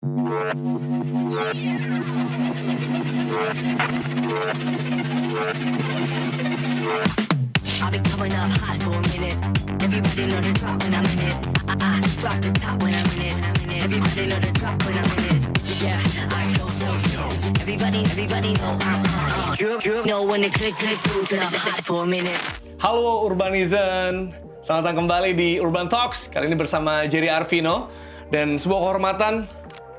I've been coming up hot for a minute. Everybody know the drop when I'm in it. Drop the top when I'm in it. Everybody know the drop when I'm in it. Yeah, I know so. Everybody know you know when it click through to the hot for a minute. Halo Urbanizen, selamat datang kembali di Urban Talks. Kali ini bersama Jerry Arvino. Dan sebuah kehormatan,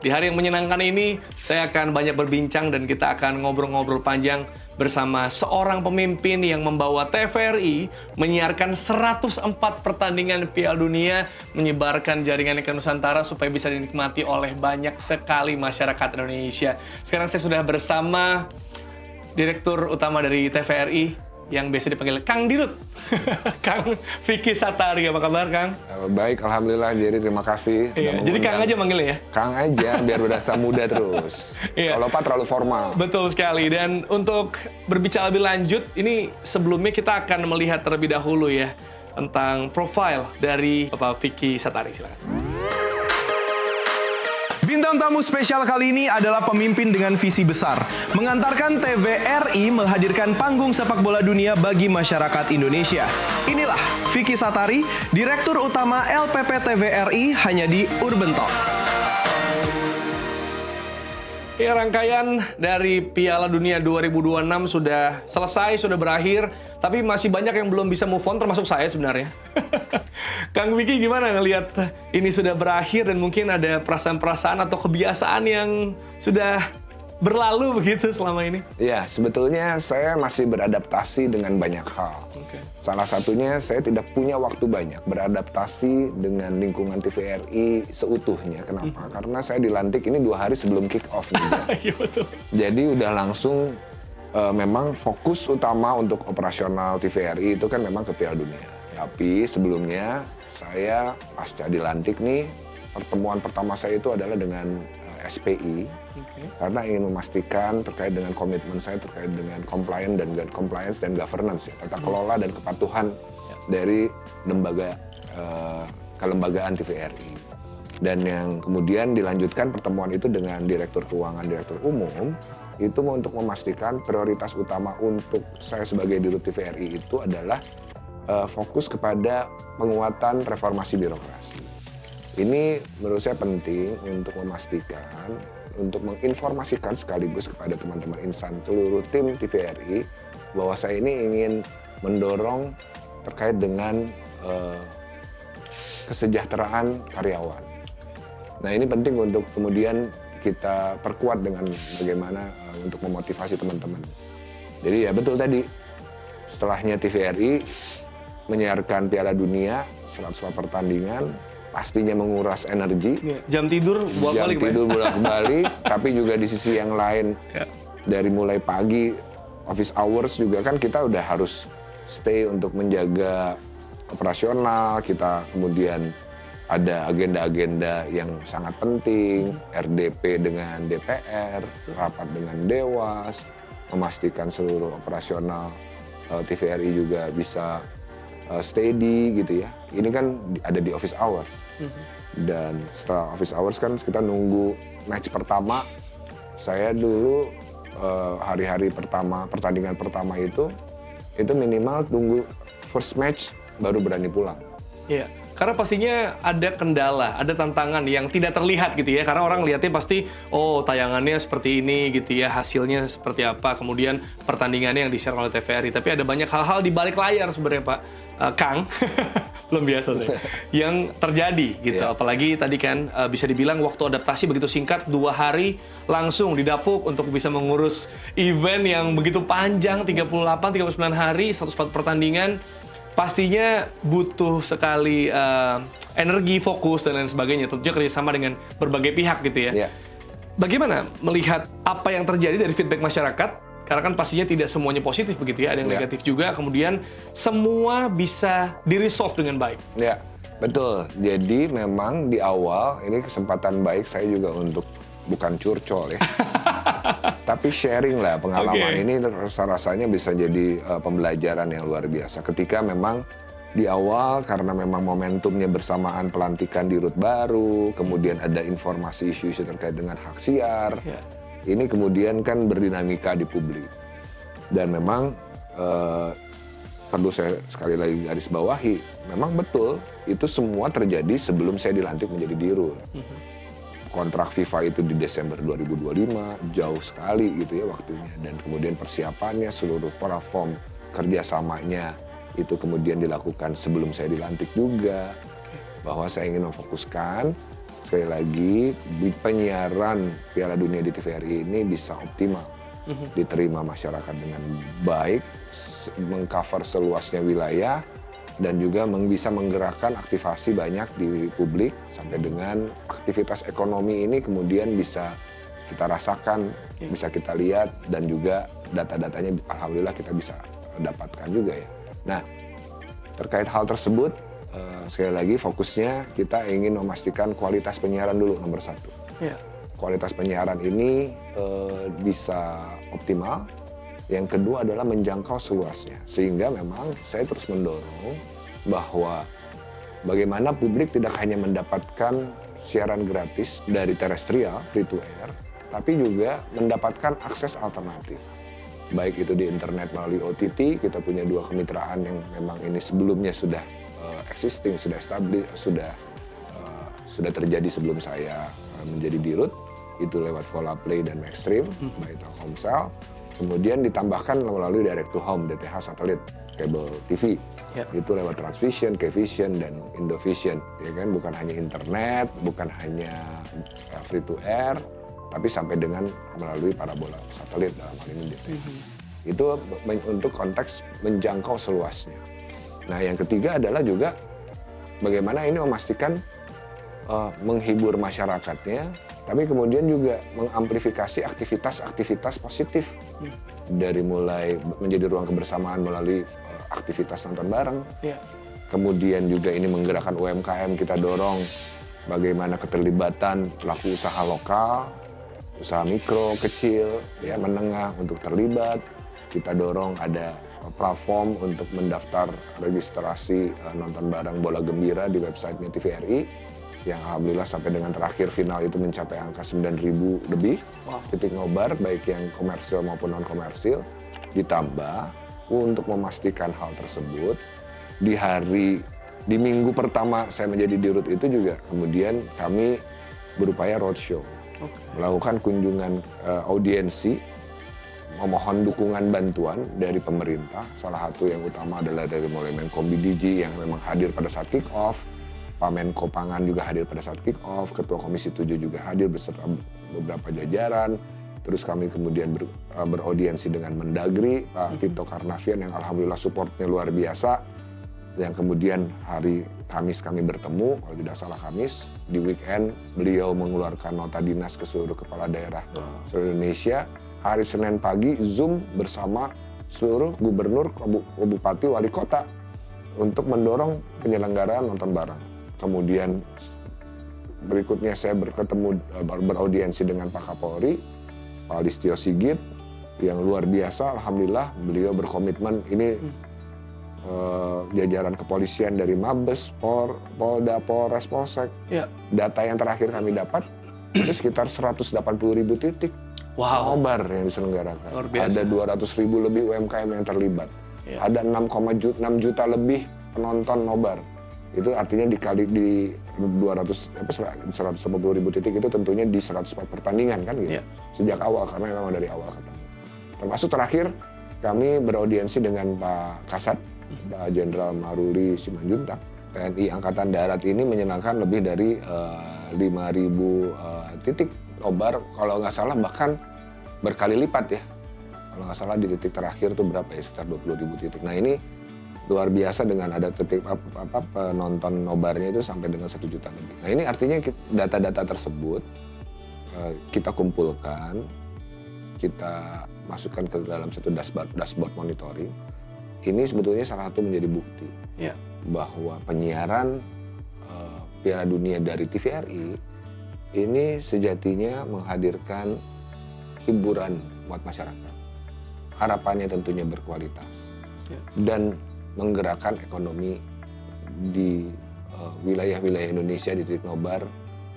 di hari yang menyenangkan ini, saya akan banyak berbincang dan kita akan ngobrol-ngobrol panjang bersama seorang pemimpin yang membawa TVRI menyiarkan 104 pertandingan Piala Dunia, menyebarkan jaringan ke Nusantara supaya bisa dinikmati oleh banyak sekali masyarakat Indonesia. Sekarang saya sudah bersama Direktur Utama dari TVRI, yang biasa dipanggil Kang Dirut, Kang Vicky Satari. Apa kabar, Kang? Baik, alhamdulillah, Jerry, terima kasih. Iya, jadi Kang aja manggilnya ya? Kang aja, biar berasa muda terus. Iya. Kalau Pak terlalu formal. Betul sekali. Dan untuk berbicara lebih lanjut, ini sebelumnya kita akan melihat terlebih dahulu ya tentang profil dari Bapak Vicky Satari. Silakan. Bintang tamu spesial kali ini adalah pemimpin dengan visi besar, mengantarkan TVRI menghadirkan panggung sepak bola dunia bagi masyarakat Indonesia. Inilah Vicky Satari, Direktur Utama LPP TVRI, hanya di Urban Talks. Ya, rangkaian dari Piala Dunia 2026 sudah selesai, sudah berakhir, tapi masih banyak yang belum bisa move on, termasuk saya sebenarnya. Kang Vicky, gimana ngelihat ini sudah berakhir dan mungkin ada perasaan-perasaan atau kebiasaan yang sudah berlalu begitu selama ini? Ya, sebetulnya saya masih beradaptasi dengan banyak hal. Okay. Salah satunya saya tidak punya waktu banyak beradaptasi dengan lingkungan TVRI seutuhnya. Kenapa? Karena saya dilantik ini 2 hari sebelum kick off nih. Iya, betul. Jadi udah langsung memang fokus utama untuk operasional TVRI itu kan memang ke Piala Dunia. Tapi sebelumnya saya pasca dilantik nih, pertemuan pertama saya itu adalah dengan SPI. Karena ingin memastikan terkait dengan komitmen saya terkait dengan compliance dan governance, ya, tata kelola dan kepatuhan dari lembaga kelembagaan TVRI. Dan yang kemudian dilanjutkan pertemuan itu dengan Direktur Keuangan, Direktur Umum, itu untuk memastikan prioritas utama untuk saya sebagai Dirut TVRI itu adalah fokus kepada penguatan reformasi birokrasi. Ini menurut saya penting untuk memastikan, untuk menginformasikan sekaligus kepada teman-teman insan seluruh tim TVRI bahwa saya ini ingin mendorong terkait dengan kesejahteraan karyawan. Nah, ini penting untuk kemudian kita perkuat dengan bagaimana untuk memotivasi teman-teman. Jadi ya betul tadi, setelahnya TVRI menyiarkan Piala Dunia 104 pertandingan, pastinya menguras energi. Jam tidur bolak-balik. Jam tidur bolak-balik, tapi juga di sisi yang lain, dari mulai pagi, office hours juga kan kita udah harus stay untuk menjaga operasional. Kita kemudian ada agenda-agenda yang sangat penting, RDP dengan DPR, rapat dengan Dewas, memastikan seluruh operasional TVRI juga bisa steady gitu ya. Ini kan ada di office hours. Dan setelah office hours kan kita nunggu match pertama. Saya dulu hari-hari pertama, pertandingan pertama itu minimal tunggu first match baru berani pulang. Iya. Karena pastinya ada kendala, ada tantangan yang tidak terlihat gitu ya. Karena orang lihatnya pasti, oh tayangannya seperti ini gitu ya, hasilnya seperti apa, kemudian pertandingannya yang di-share oleh TVRI. Tapi ada banyak hal-hal di balik layar sebenarnya Pak Kang, belum biasa saya, yang terjadi gitu. Yeah. Apalagi tadi kan bisa dibilang waktu adaptasi begitu singkat, 2 hari langsung didapuk untuk bisa mengurus event yang begitu panjang, 38-39 hari, 104 pertandingan. Pastinya butuh sekali energi, fokus, dan lain sebagainya. Tentunya kerjasama dengan berbagai pihak gitu ya. Yeah. Bagaimana melihat apa yang terjadi dari feedback masyarakat? Karena kan pastinya tidak semuanya positif begitu ya, ada yang negatif juga. Kemudian semua bisa di-resolve dengan baik. Ya, betul. Jadi memang di awal ini kesempatan baik saya juga untuk bukan curcol ya. Tapi sharing lah pengalaman ini rasanya bisa jadi pembelajaran yang luar biasa. Ketika memang di awal karena memang momentumnya bersamaan pelantikan dirut baru, kemudian ada informasi isu-isu terkait dengan hak siar. Ya. Ini kemudian kan berdinamika di publik. Dan memang perlu saya sekali lagi garis bawahi, memang betul itu semua terjadi sebelum saya dilantik menjadi dirut. Kontrak FIFA itu di Desember 2025, jauh sekali gitu ya waktunya. Dan kemudian persiapannya, seluruh platform kerjasamanya itu kemudian dilakukan sebelum saya dilantik juga. Bahwa saya ingin memfokuskan, sekali lagi, penyiaran Piala Dunia di TVRI ini bisa optimal. Diterima masyarakat dengan baik, mengcover seluasnya wilayah, dan juga bisa menggerakkan aktivasi banyak di publik, sampai dengan aktivitas ekonomi ini kemudian bisa kita rasakan, bisa kita lihat, dan juga data-datanya alhamdulillah kita bisa dapatkan juga ya. Nah, terkait hal tersebut, sekali lagi fokusnya kita ingin memastikan kualitas penyiaran dulu nomor satu. Ya. Kualitas penyiaran ini bisa optimal. Yang kedua adalah menjangkau seluasnya. Sehingga memang saya terus mendorong bahwa bagaimana publik tidak hanya mendapatkan siaran gratis dari terestrial, free to air, tapi juga mendapatkan akses alternatif. Baik itu di internet melalui OTT, kita punya 2 kemitraan yang memang ini sebelumnya sudah existing, sudah established, sudah terjadi sebelum saya menjadi dirut, itu lewat Volaplay dan Maxstream by Telkomsel. Kemudian ditambahkan melalui direct to home, DTH satelit, kabel TV. Itu lewat Transvision, Kvision, dan Indovision. Ya kan, bukan hanya internet, bukan hanya free to air, tapi sampai dengan melalui parabola satelit dalam hal ini DTH. Itu untuk konteks menjangkau seluasnya. Nah, yang ketiga adalah juga bagaimana ini memastikan menghibur masyarakatnya, tapi kemudian juga mengamplifikasi aktivitas-aktivitas positif. Dari mulai menjadi ruang kebersamaan melalui aktivitas nonton bareng. Kemudian juga ini menggerakkan UMKM, kita dorong bagaimana keterlibatan pelaku usaha lokal, usaha mikro, kecil, ya menengah untuk terlibat. Kita dorong ada platform untuk mendaftar registrasi nonton bareng bola gembira di websitenya TVRI, yang alhamdulillah sampai dengan terakhir final itu mencapai angka 9.000 lebih titik nobar, baik yang komersil maupun non-komersil. Ditambah untuk memastikan hal tersebut, di minggu pertama saya menjadi dirut itu juga kemudian kami berupaya roadshow. Melakukan kunjungan audiensi, memohon dukungan bantuan dari pemerintah. Salah satu yang utama adalah dari mulai Menko BDG yang memang hadir pada saat kick off, Pak Menko Pangan juga hadir pada saat kick off, Ketua Komisi 7 juga hadir beserta beberapa jajaran. Terus kami kemudian beraudiensi dengan Mendagri, Pak Tito Karnavian yang alhamdulillah supportnya luar biasa. Yang kemudian hari Kamis kami bertemu, kalau tidak salah Kamis, di weekend beliau mengeluarkan nota dinas ke seluruh kepala daerah seluruh Indonesia. Hari Senin pagi Zoom bersama seluruh gubernur, bupati, wali kota untuk mendorong penyelenggaraan nonton bareng. Kemudian berikutnya saya beraudiensi dengan Pak Kapolri, Pak Listio Sigit, yang luar biasa. Alhamdulillah beliau berkomitmen ini jajaran kepolisian dari Mabes, Polda, Polres, Polsek. Data yang terakhir kami dapat itu sekitar 180.000 titik nobar yang diselenggarakan. Ada 200.000 lebih UMKM yang terlibat. Ada 6 juta lebih penonton nobar. Itu artinya dikali di 180.000 titik itu tentunya di 104 pertandingan kan gitu. Sejak awal, karena memang dari awal ketemu. Termasuk terakhir kami beraudiensi dengan Pak Kasat, Pak Jenderal Maruli Simanjuntak. TNI Angkatan Darat ini menyenangkan lebih dari 5.000 titik nobar, kalau nggak salah bahkan berkali lipat ya. Kalau nggak salah di titik terakhir itu berapa ya, sekitar 20.000 titik. Nah ini luar biasa dengan ada titik penonton nobarnya itu sampai dengan 1 juta lebih. Nah ini artinya data-data tersebut kita kumpulkan, kita masukkan ke dalam satu dashboard monitoring. Ini sebetulnya salah satu menjadi bukti bahwa penyiaran Piala Dunia dari TVRI ini sejatinya menghadirkan hiburan buat masyarakat. Harapannya tentunya berkualitas dan menggerakkan ekonomi di wilayah-wilayah Indonesia di titik nobar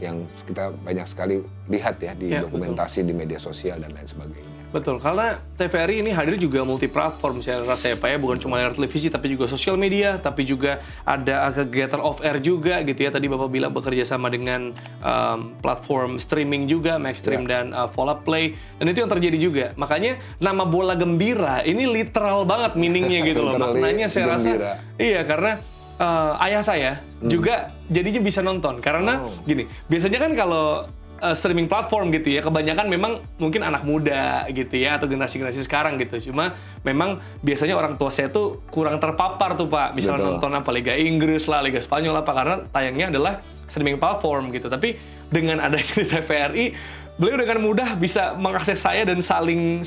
yang kita banyak sekali lihat ya di Ya, dokumentasi di media sosial dan lain sebagainya. Betul, karena TVRI ini hadir juga multi-platform, saya rasa ya Pak ya, bukan cuma layar televisi, tapi juga sosial media, tapi juga ada kegiatan off-air juga gitu ya. Tadi Bapak bilang bekerja sama dengan platform streaming juga, Maxstream dan Vola Play, dan itu yang terjadi juga. Makanya nama Bola Gembira ini literal banget meaningnya gitu loh. Maknanya saya rasa, iya karena ayah saya juga jadinya bisa nonton. Karena gini, biasanya kan kalau streaming platform gitu ya, kebanyakan memang mungkin anak muda gitu ya, atau generasi-generasi sekarang gitu. Cuma memang biasanya orang tua saya tuh kurang terpapar tuh Pak. Misalnya nonton apa Liga Inggris lah, Liga Spanyol apa, karena tayangnya adalah streaming platform gitu. Tapi dengan adanya di TVRI, beliau dengan mudah bisa mengakses saya dan saling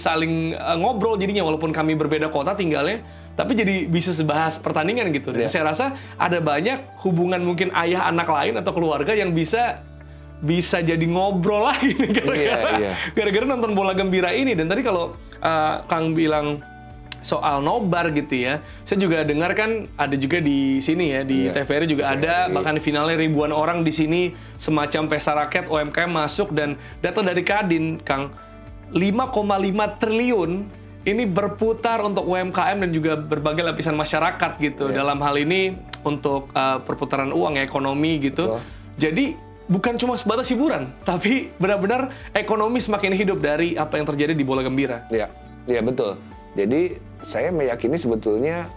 ngobrol jadinya, walaupun kami berbeda kota tinggalnya, tapi jadi bisa sebahas pertandingan gitu. Dan saya rasa ada banyak hubungan mungkin ayah anak lain atau keluarga yang bisa jadi ngobrol lagi nih gara-gara nonton Bola Gembira ini. Dan tadi kalau Kang bilang soal nobar gitu ya, saya juga dengar kan ada juga di sini ya, di TVRI juga ada, bahkan finalnya ribuan orang di sini, semacam pesta rakyat UMKM masuk. Dan data dari Kadin, Kang, 5,5 triliun ini berputar untuk UMKM dan juga berbagai lapisan masyarakat gitu. Dalam hal ini untuk perputaran uang ya, ekonomi gitu. Jadi bukan cuma sebatas hiburan, tapi benar-benar ekonomi semakin hidup dari apa yang terjadi di Bola Gembira. Iya betul. Jadi saya meyakini sebetulnya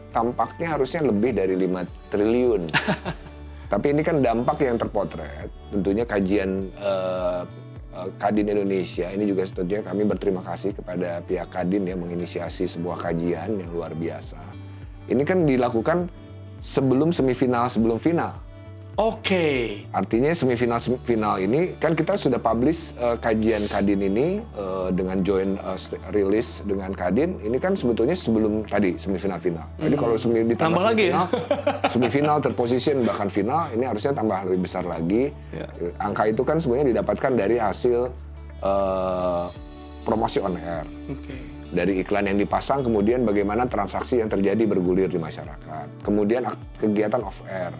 tampaknya harusnya lebih dari 5 triliun. Tapi ini kan dampak yang terpotret. Tentunya kajian Kadin Indonesia, ini juga tentunya kami berterima kasih kepada pihak Kadin yang menginisiasi sebuah kajian yang luar biasa. Ini kan dilakukan sebelum semifinal, sebelum final. Oke. Artinya semifinal ini kan kita sudah publish kajian Kadin ini dengan joint release dengan Kadin. Ini kan sebetulnya sebelum tadi semifinal final. Tadi kalau ditambah semifinal, semifinal terposition bahkan final, ini harusnya tambah lebih besar lagi. Angka itu kan sebenarnya didapatkan dari hasil promosi on air. Dari iklan yang dipasang, kemudian bagaimana transaksi yang terjadi bergulir di masyarakat. Kemudian kegiatan off air.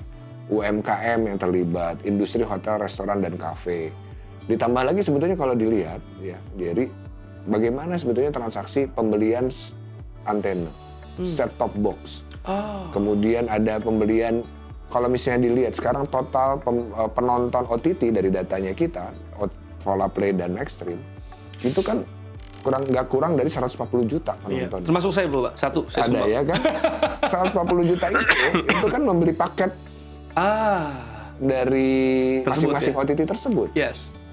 UMKM yang terlibat, industri hotel, restoran, dan kafe. Ditambah lagi sebetulnya kalau dilihat, ya, jadi bagaimana sebetulnya transaksi pembelian antena, set-top box. Kemudian ada pembelian, kalau misalnya dilihat sekarang total penonton OTT dari datanya kita, Vola Play dan Maxstream, itu kan nggak kurang dari 140 juta penonton. Termasuk saya Pak, satu. Saya ada ya kan? 140 juta itu kan membeli paket dari masing-masing OTT tersebut.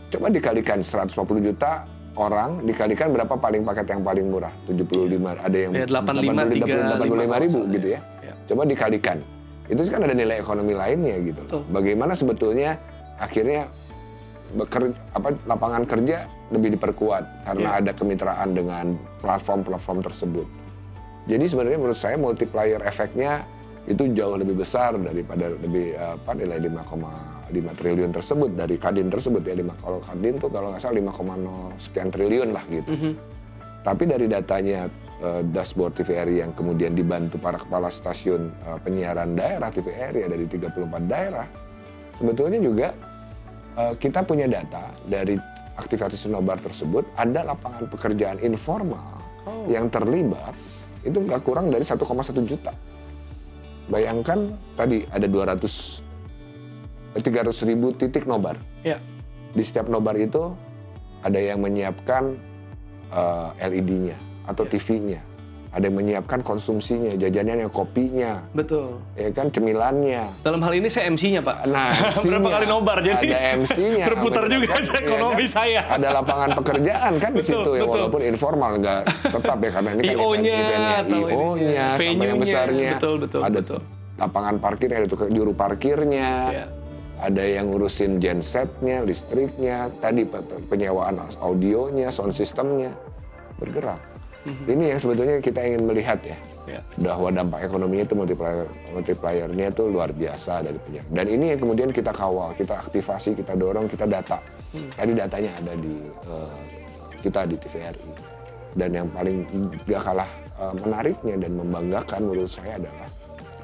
Coba dikalikan 140 juta orang, dikalikan berapa paket yang paling murah? 75, ada yang 85 ribu gitu ya. Coba dikalikan. Itu kan ada nilai ekonomi lainnya gitu loh. Bagaimana sebetulnya akhirnya lapangan kerja lebih diperkuat karena ada kemitraan dengan platform-platform tersebut. Jadi sebenarnya menurut saya multiplier efeknya itu jauh lebih besar daripada nilai 5,5 triliun tersebut dari Kadin tersebut ya. Kalau Kadin tuh kalau nggak salah 5,0 sekian triliun lah gitu. Tapi dari datanya dashboard TVRI yang kemudian dibantu para kepala stasiun penyiaran daerah TVRI dari 34 daerah, sebetulnya juga kita punya data dari aktivitas nobar tersebut, ada lapangan pekerjaan informal yang terlibat itu nggak kurang dari 1,1 juta. Bayangkan tadi ada 300 ribu titik nobar. Di setiap nobar itu ada yang menyiapkan LED-nya atau TV-nya. Ada yang menyiapkan konsumsinya, jajanannya, kopinya. Betul. Ya kan, cemilannya. Dalam hal ini saya MC-nya, Pak. Nah, berapa kali nobar, jadi ada MC-nya. Berputar juga kan, ekonomi ya kan? Saya. Ada lapangan pekerjaan kan di situ ya, walaupun informal, nggak tetap ya, karena ini kan eventnya, IO-nya, sama yang besarnya. Betul. Ada lapangan parkirnya, ada juru parkirnya. Ada yang ngurusin gensetnya, listriknya, tadi penyewaan audionya, sound systemnya, bergerak. Ini yang sebetulnya kita ingin melihat ya, bahwa dampak ekonominya itu multipliernya itu luar biasa dari penyiaran. Dan ini yang kemudian kita kawal, kita aktifasi, kita dorong, kita data. Tadi datanya ada di kita di TVRI. Dan yang paling gak kalah menariknya dan membanggakan menurut saya adalah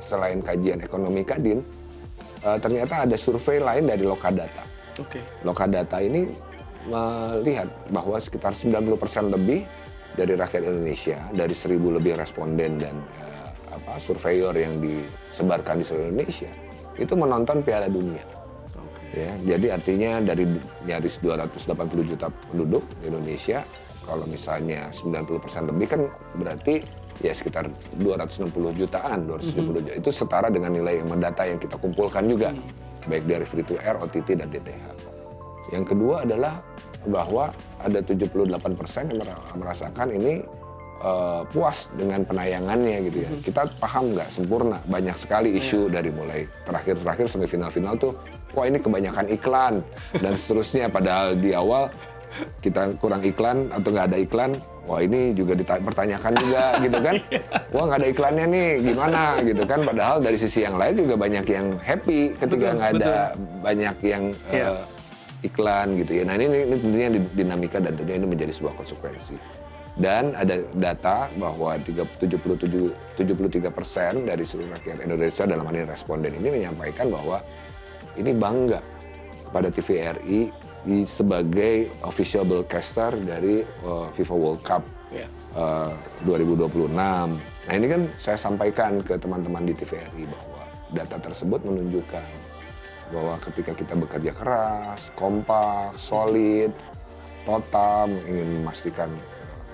selain kajian ekonomi Kadin, ternyata ada survei lain dari Lokadata. Oke. Lokadata ini melihat bahwa sekitar 90% lebih dari rakyat Indonesia, dari 1.000 lebih responden dan surveyor yang disebarkan di seluruh Indonesia, itu menonton Piala Dunia. Ya, jadi artinya dari nyaris 280 juta penduduk di Indonesia, kalau misalnya 90% lebih kan berarti ya sekitar 260 jutaan, 270 juta. Itu setara dengan nilai data yang kita kumpulkan juga, baik dari free to air, OTT, dan DTH. Yang kedua adalah bahwa ada 78% yang merasakan ini puas dengan penayangannya gitu ya. Kita paham nggak sempurna, banyak sekali isu dari mulai terakhir sampai final-final tuh, wah ini kebanyakan iklan dan seterusnya. Padahal di awal kita kurang iklan atau nggak ada iklan, wah ini juga dipertanyakan juga gitu kan. Wah nggak ada iklannya nih, gimana gitu kan. Padahal dari sisi yang lain juga banyak yang happy ketika nggak ada banyak yang iklan gitu ya. Nah ini tentunya dinamika dan tentunya ini menjadi sebuah konsekuensi. Dan ada data bahwa 73% dari seluruh rakyat Indonesia dalam hal ini responden ini menyampaikan bahwa ini bangga kepada TVRI sebagai official broadcaster dari FIFA World Cup 2026. Nah ini kan saya sampaikan ke teman-teman di TVRI bahwa data tersebut menunjukkan bahwa ketika kita bekerja keras, kompak, solid, total, ingin memastikan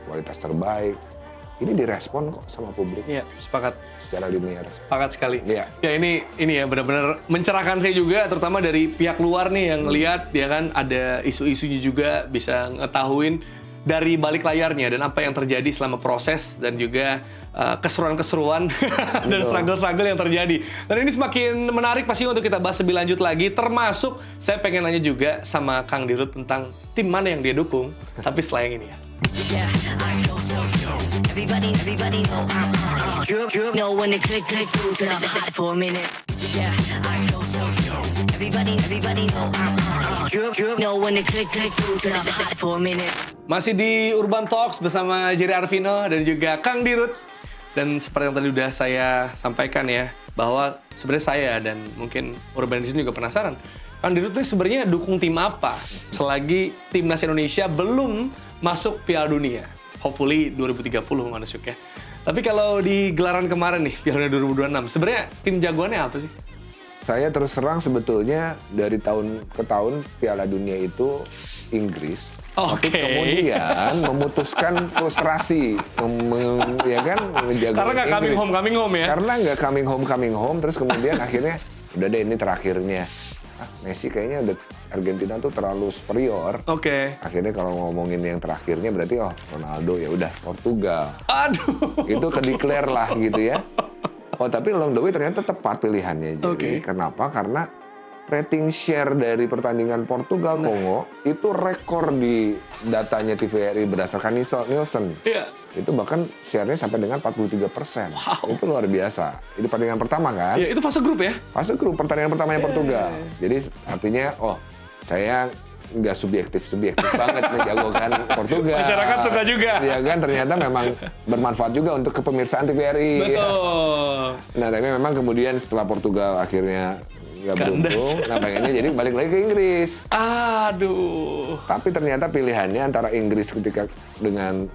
kualitas terbaik, ini direspon kok sama publik. Iya, sepakat. Secara linear. Sepakat sekali. Iya. Ya ini ya benar-benar mencerahkan saya juga, terutama dari pihak luar nih yang lihat ya kan ada isu-isunya juga, bisa ngetahuin dari balik layarnya dan apa yang terjadi selama proses dan juga keseruan-keseruan dan struggle-struggle yang terjadi. Dan ini semakin menarik pasti untuk kita bahas lebih lanjut lagi, termasuk saya pengen nanya juga sama Kang Dirut tentang tim mana yang dia dukung, tapi setelah yang ini ya. Yeah, I go so everybody know I'm on. You know when it click through to the hot for a minute. Yeah, I go so everybody know I'm on. You know when it click through to the hot for a minute. Masih di Urban Talks bersama Jerry Arvino dan juga Kang Dirut. Dan seperti yang tadi udah saya sampaikan ya, bahwa sebenarnya saya dan mungkin Urban di sini juga penasaran, Kang Dirut ini sebenarnya dukung tim apa selagi timnas Indonesia belum masuk Piala Dunia? Hopefully 2030 masuk ya. Tapi kalau di gelaran kemarin nih, Piala Dunia 2026, sebenarnya tim jagoannya apa sih? Saya terus terang sebetulnya dari tahun ke tahun Piala Dunia itu Inggris. Oke. Kemudian memutuskan frustrasi, ya kan, menjaga Karena nggak coming home ya? Karena nggak coming home, terus kemudian akhirnya udah deh ini terakhirnya. Messi kayaknya udah Argentina tuh terlalu superior. Oke. Akhirnya kalau ngomongin yang terakhirnya berarti Ronaldo ya udah Portugal. Aduh. Itu ke-declare lah gitu ya. Tapi Long the Way ternyata tepat pilihannya. Jadi kenapa? Karena rating share dari pertandingan Portugal Kongo itu rekor di datanya TVRI berdasarkan Nielsen. Iya. Itu bahkan share-nya sampai dengan 43%. Wow. Itu luar biasa. Itu pertandingan pertama kan? Iya, itu fase grup ya? Fase grup, pertandingan pertamanya Portugal. Jadi artinya, saya nggak subjektif banget menjagokan Portugal. Masyarakat suka juga. Iya kan, ternyata memang bermanfaat juga untuk kepemirsaan TVRI. Betul. Nah, tapi memang kemudian setelah Portugal akhirnya nggak beruntung, pengennya jadi balik lagi ke Inggris. Aduh. Tapi ternyata pilihannya antara Inggris ketika dengan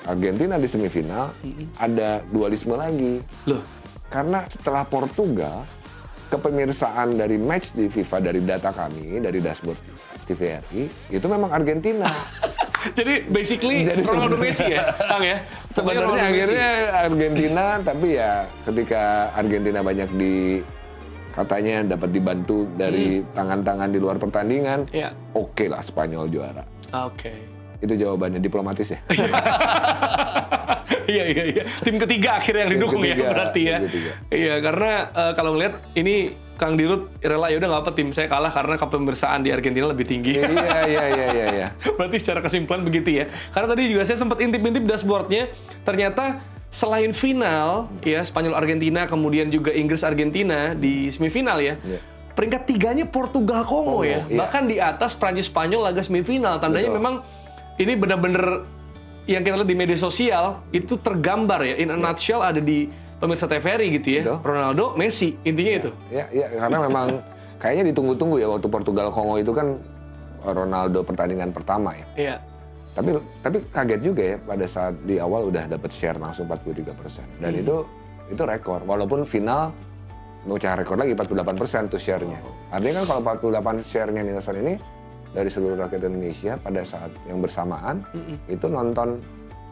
Argentina di semifinal, ada dualisme lagi. Loh? Karena setelah Portugal, kepemirsaan dari match di FIFA dari data kami, dari dashboard TVRI, itu memang Argentina. Jadi basically Ronaldo Messi ya, Kang ya? Sebenarnya akhirnya Argentina, tapi ya ketika Argentina banyak katanya dapat dibantu dari tangan-tangan di luar pertandingan, oke lah Spanyol juara. Oke. Itu jawabannya diplomatis ya? Iya. Tim ketiga akhirnya yang didukung ya berarti ya. Iya, karena kalau ngeliat ini Kang Dirut rela ya udah nggak apa tim saya kalah karena kepemirsaan di Argentina lebih tinggi. Iya. Berarti secara kesimpulan begitu ya. Karena tadi juga saya sempat intip-intip dashboardnya, ternyata selain final ya Spanyol Argentina kemudian juga Inggris Argentina di semifinal ya. Peringkat tiganya Portugal Kongo ya. Bahkan di atas Prancis Spanyol laga semifinal. Tandanya memang ini benar-benar yang kita lihat di media sosial itu tergambar ya, in a nutshell ada di pemirsa TVRI gitu ya. Betul. Ronaldo, Messi, intinya itu. Ya, karena memang kayaknya ditunggu-tunggu ya waktu Portugal Kongo itu kan Ronaldo pertandingan pertama ya. Iya. Tapi kaget juga ya pada saat di awal udah dapat share langsung 43%. Dan itu rekor. Walaupun final memecah rekor lagi 48% tuh share-nya. Artinya kan kalau 48 share-nya Nielsen ini dari seluruh rakyat Indonesia pada saat yang bersamaan itu nonton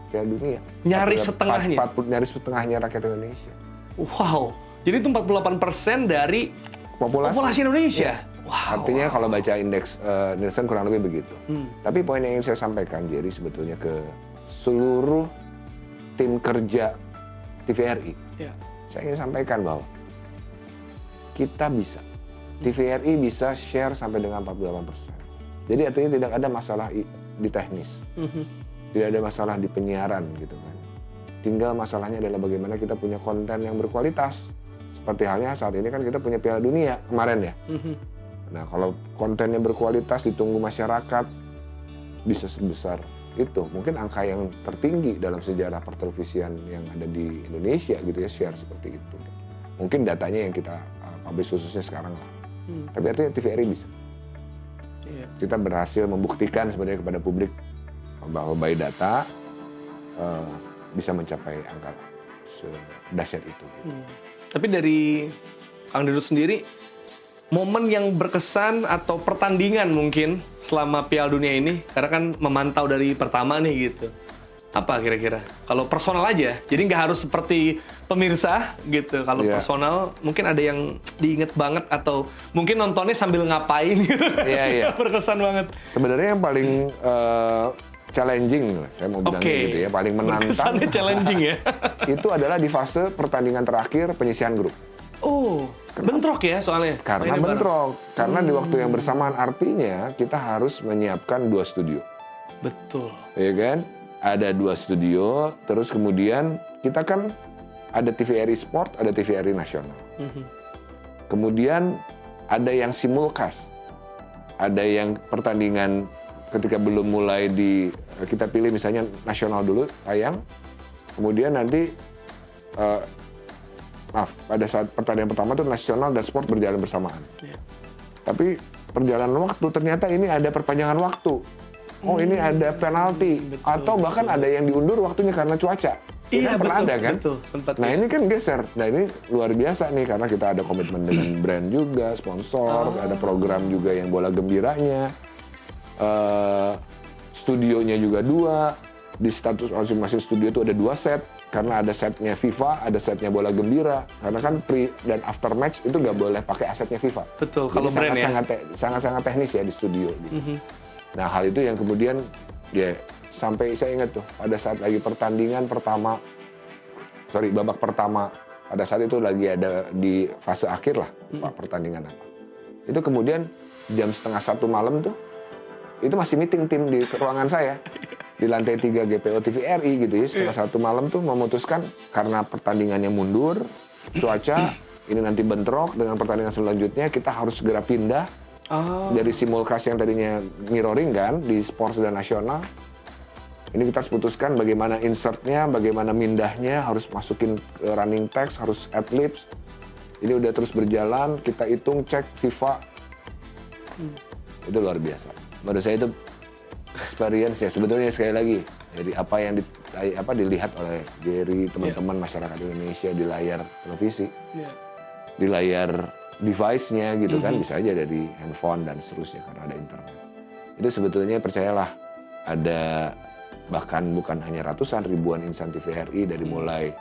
Piala Dunia. Nyaris setengahnya. Nyaris setengahnya rakyat Indonesia. Wow. Jadi itu 48% dari populasi Indonesia. Iya. Wow. Artinya kalau baca indeks Nielsen kurang lebih begitu. Tapi poin yang ingin saya sampaikan, Jerry, sebetulnya ke seluruh tim kerja TVRI. Ya. Saya ingin sampaikan bahwa kita bisa. TVRI bisa share sampai dengan 48%. Jadi artinya tidak ada masalah di teknis. Tidak ada masalah di penyiaran gitu kan. Tinggal masalahnya adalah bagaimana kita punya konten yang berkualitas. Seperti halnya saat ini kan kita punya Piala Dunia kemarin ya. Nah kalau kontennya berkualitas ditunggu masyarakat bisa sebesar itu. Mungkin angka yang tertinggi dalam sejarah pertelevisian yang ada di Indonesia gitu ya, share seperti itu. Mungkin datanya yang kita publish khususnya sekarang lah. Tapi artinya TVRI bisa. Iya. Kita berhasil membuktikan sebenarnya kepada publik bahwa by data bisa mencapai angka dahsyat itu. Tapi dari Kang Didut sendiri, momen yang berkesan atau pertandingan mungkin selama Piala Dunia ini, karena kan memantau dari pertama nih gitu. Apa kira-kira? Kalau personal aja, jadi nggak harus seperti pemirsa gitu. Kalau personal mungkin ada yang diinget banget atau mungkin nontonnya sambil ngapain gitu. Iya. Berkesan banget. Sebenarnya yang paling challenging, saya mau bilang gitu ya, paling menantang. Berkesannya challenging ya. Itu adalah di fase pertandingan terakhir penyisihan grup. Oh, bentrok ya soalnya? Karena bentrok. Karena di waktu yang bersamaan artinya kita harus menyiapkan 2 studio. Betul. Iya kan? Ada 2 studio, terus kemudian kita kan ada TVRI Sport, ada TVRI Nasional. Kemudian ada yang simulcast. Ada yang pertandingan ketika belum mulai kita pilih misalnya nasional dulu tayang. Kemudian nanti pada saat pertandingan pertama itu nasional dan sport berjalan bersamaan. Tapi perjalanan waktu ternyata ini ada perpanjangan waktu. Oh ini ada penalti atau bahkan ada yang diundur waktunya karena cuaca. Iya, kan pernah ada kan? Betul, sempat. Nah ini kan geser. Nah ini luar biasa nih karena kita ada komitmen dengan brand juga, sponsor, ada program juga yang bola gembiranya, studionya juga 2. Di status masing-masing studio itu ada 2 set karena ada setnya FIFA, ada setnya bola gembira. Karena kan pre dan after match itu nggak boleh pakai asetnya FIFA. Betul. Kalau brand ya. Sangat teknis ya di studio. Gitu. Nah hal itu yang kemudian sampai saya ingat tuh pada saat lagi babak pertama pada saat itu lagi ada di fase akhir lah pertandingan apa. Itu kemudian jam 12:30 malam tuh itu masih meeting tim di ruangan saya di lantai 3 GPO TVRI gitu ya. 12:30 malam tuh memutuskan karena pertandingannya mundur, cuaca ini nanti bentrok dengan pertandingan selanjutnya kita harus segera pindah. Dari simulcast yang tadinya mirroring kan di Sports dan Nasional. Ini kita harus putuskan bagaimana insertnya, bagaimana mindahnya, harus masukin running text, harus ad-libs. Ini udah terus berjalan, kita hitung, cek FIFA. Itu luar biasa. Menurut saya itu experience ya sebetulnya sekali lagi. Jadi apa yang dilihat oleh Jerry, teman-teman masyarakat Indonesia di layar televisi, di layar device-nya gitu kan, bisa aja dari handphone dan seterusnya karena ada internet. Itu sebetulnya percayalah ada bahkan bukan hanya ratusan ribuan insan TVRI dari mulai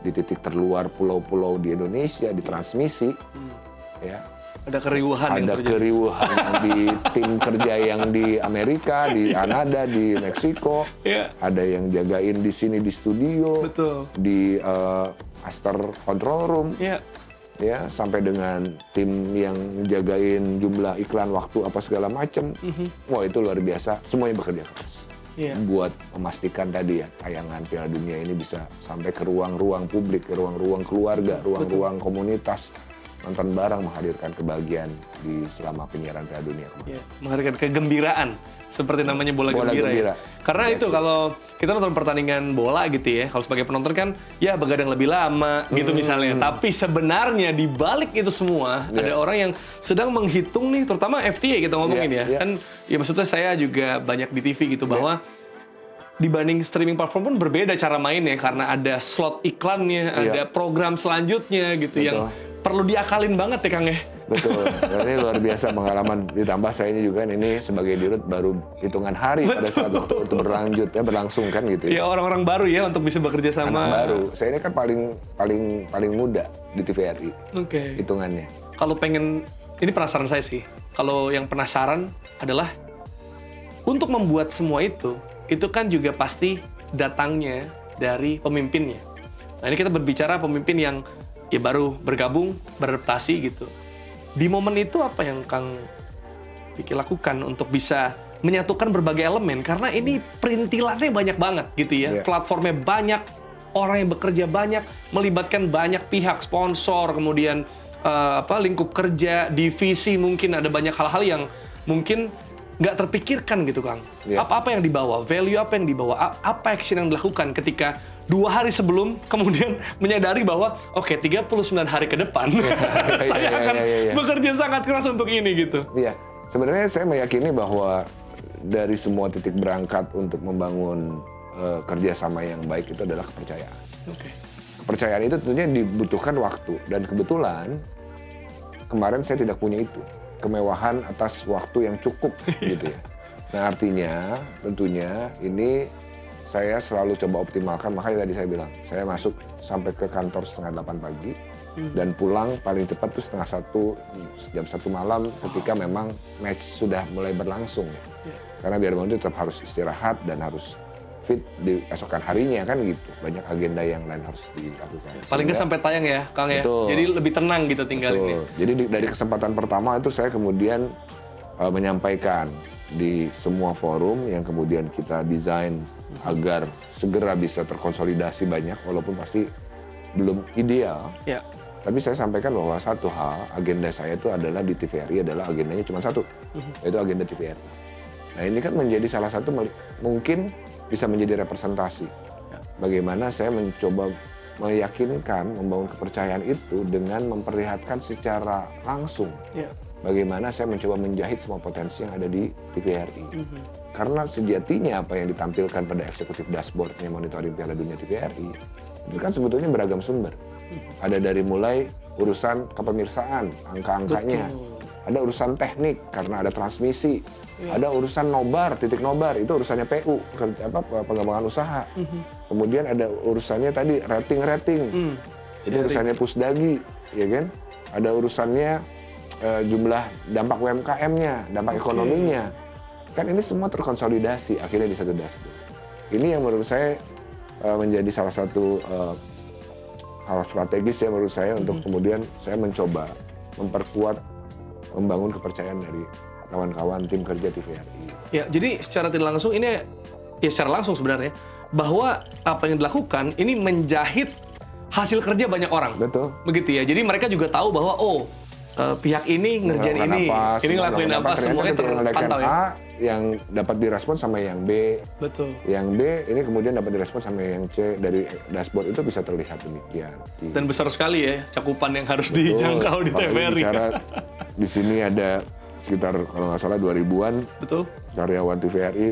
di titik terluar pulau-pulau di Indonesia ditransmisi ya. Ada keriuhan di tim kerja yang di Amerika, di Kanada, di Meksiko. Ada yang jagain di sini di studio. Betul. Di master control room. Ya, sampai dengan tim yang jagain jumlah iklan waktu apa segala macam. Wah, itu luar biasa. Semuanya bekerja keras. Buat memastikan tadi ya, tayangan Piala Dunia ini bisa sampai ke ruang-ruang publik, ke ruang-ruang keluarga, ruang-ruang komunitas, nonton bareng menghadirkan kebahagiaan di selama penyiaran Piala Dunia kemarin. Ya, menghadirkan kegembiraan seperti namanya bola Bola gembira. gembira. Ya. Karena itu kalau kita nonton pertandingan bola gitu ya, kalau sebagai penonton kan ya begadang lebih lama gitu misalnya. Tapi sebenarnya di balik itu semua ada orang yang sedang menghitung nih, terutama FTA kita ngomongin ya. Kan ya maksudnya saya juga banyak di TV gitu bahwa dibanding streaming platform pun berbeda cara mainnya karena ada slot iklannya, ada program selanjutnya gitu yang perlu diakalin banget ya Kang ya. Betul, ini luar biasa pengalaman. Ditambah saya juga ini sebagai dirut baru hitungan hari pada saat waktu itu berlangsung kan gitu ya. Orang-orang baru ya untuk bisa bekerja sama. Anak baru. Saya ini kan paling muda di TVRI. Oke. Hitungannya. Kalau pengen, ini penasaran saya sih. Kalau yang penasaran adalah untuk membuat semua itu kan juga pasti datangnya dari pemimpinnya. Nah ini kita berbicara pemimpin yang ya baru bergabung, beradaptasi gitu. Di momen itu apa yang Kang Vicky lakukan untuk bisa menyatukan berbagai elemen? Karena ini perintilannya banyak banget gitu ya. Platformnya banyak, orang yang bekerja banyak, melibatkan banyak pihak, sponsor, kemudian lingkup kerja, divisi, mungkin ada banyak hal-hal yang mungkin nggak terpikirkan gitu Kang. Apa yang dibawa, value apa yang dibawa, apa action yang dilakukan ketika 2 hari sebelum kemudian menyadari bahwa oke, 39 hari ke depan saya akan bekerja sangat keras untuk ini gitu. Iya, sebenarnya saya meyakini bahwa dari semua titik berangkat untuk membangun kerjasama yang baik itu adalah kepercayaan. Kepercayaan itu tentunya dibutuhkan waktu, dan kebetulan kemarin saya tidak punya itu, kemewahan atas waktu yang cukup gitu ya. Nah artinya tentunya ini saya selalu coba optimalkan, makanya tadi saya bilang, saya masuk sampai ke kantor setengah 8 pagi, dan pulang paling cepat tuh setengah 1, jam 1 malam ketika memang match sudah mulai berlangsung. Karena biar itu tetap harus istirahat dan harus fit di esokan harinya kan gitu. Banyak agenda yang lain harus dilakukan. Paling nggak sampai tayang ya Kang ya, jadi lebih tenang gitu tinggal ini. Jadi dari kesempatan pertama itu saya kemudian menyampaikan di semua forum yang kemudian kita desain agar segera bisa terkonsolidasi banyak, walaupun pasti belum ideal. Tapi saya sampaikan bahwa satu hal, agenda saya itu adalah di TVRI adalah agendanya cuma satu, yaitu agenda TVRI. Nah ini kan menjadi salah satu, mungkin bisa menjadi representasi. Bagaimana saya mencoba meyakinkan, membangun kepercayaan itu dengan memperlihatkan secara langsung. Bagaimana saya mencoba menjahit semua potensi yang ada di TVRI. Karena sejatinya apa yang ditampilkan pada eksekutif dashboardnya monitoring Piala Dunia TVRI, itu kan sebetulnya beragam sumber. Ada dari mulai urusan kepemirsaan, angka-angkanya. Ada urusan teknik, karena ada transmisi. Ada urusan nobar, titik nobar, itu urusannya PU, pengembangan usaha. Kemudian ada urusannya tadi rating-rating. Itu urusannya Pusdagi, ya kan? Ada urusannya jumlah dampak UMKM-nya, dampak ekonominya. Kan ini semua terkonsolidasi akhirnya di satu dashboard. Ini yang menurut saya menjadi salah satu hal strategis ya menurut saya untuk kemudian saya mencoba memperkuat, membangun kepercayaan dari kawan-kawan tim kerja TVRI. Ya, jadi secara tidak langsung ini ya secara langsung sebenarnya bahwa apa yang dilakukan ini menjahit hasil kerja banyak orang. Betul. Begitu ya. Jadi mereka juga tahu bahwa pihak ini ngerjain ini ngelakuin apa, semuanya terpantau ya. A yang dapat direspon sama yang B. Betul. Yang B ini kemudian dapat direspon sama yang C, dari dashboard itu bisa terlihat demikian. Dan besar sekali ya cakupan yang harus dijangkau di TVRI. Di sini ada sekitar kalau nggak salah 2000-an. Betul. Karyawan TVRI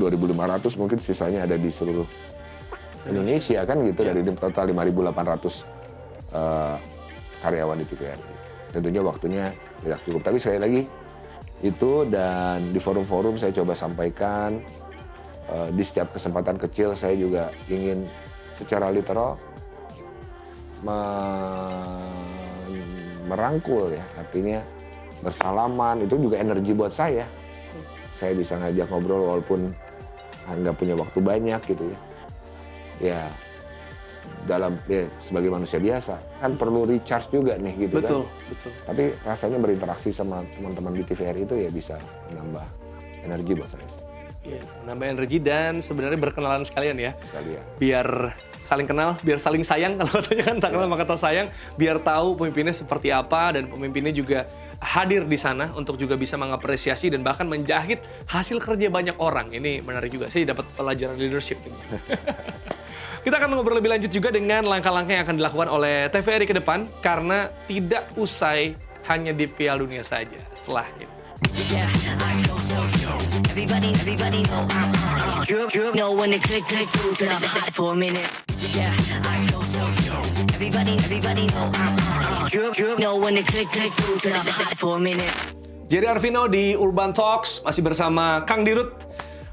2.500 mungkin, sisanya ada di seluruh Indonesia kan gitu, dari total 5.800 karyawan di TVRI. Tentunya waktunya tidak cukup, tapi sekali lagi itu, dan di forum-forum saya coba sampaikan, di setiap kesempatan kecil saya juga ingin secara literal merangkul ya, artinya bersalaman, itu juga energi buat saya. Saya bisa ngajak ngobrol walaupun nggak punya waktu banyak gitu ya. Ya sebagai manusia biasa kan perlu recharge juga nih gitu. Betul. Tapi rasanya berinteraksi sama teman-teman di TVRI itu ya bisa menambah energi buat saya. Iya, menambah energi dan sebenarnya berkenalan sekalian ya. Sekalian. Biar saling kenal, biar saling sayang. Kalau katanya kan tak kenal maka tak sayang, biar tahu pemimpinnya seperti apa dan pemimpinnya juga hadir di sana untuk juga bisa mengapresiasi dan bahkan menjahit hasil kerja banyak orang. Ini menarik juga, saya dapat pelajaran leadership ini. Kita akan ngobrol lebih lanjut juga dengan langkah-langkah yang akan dilakukan oleh TVRI ke depan karena tidak usai hanya di Piala Dunia saja. Setelah ini. Yeah, I go so everybody know you know when it click through to the hot for a minute. Yeah, I go so everybody know you know when it click through to the hot for a minute. Jerry Arvino di Urban Talks masih bersama Kang Dirut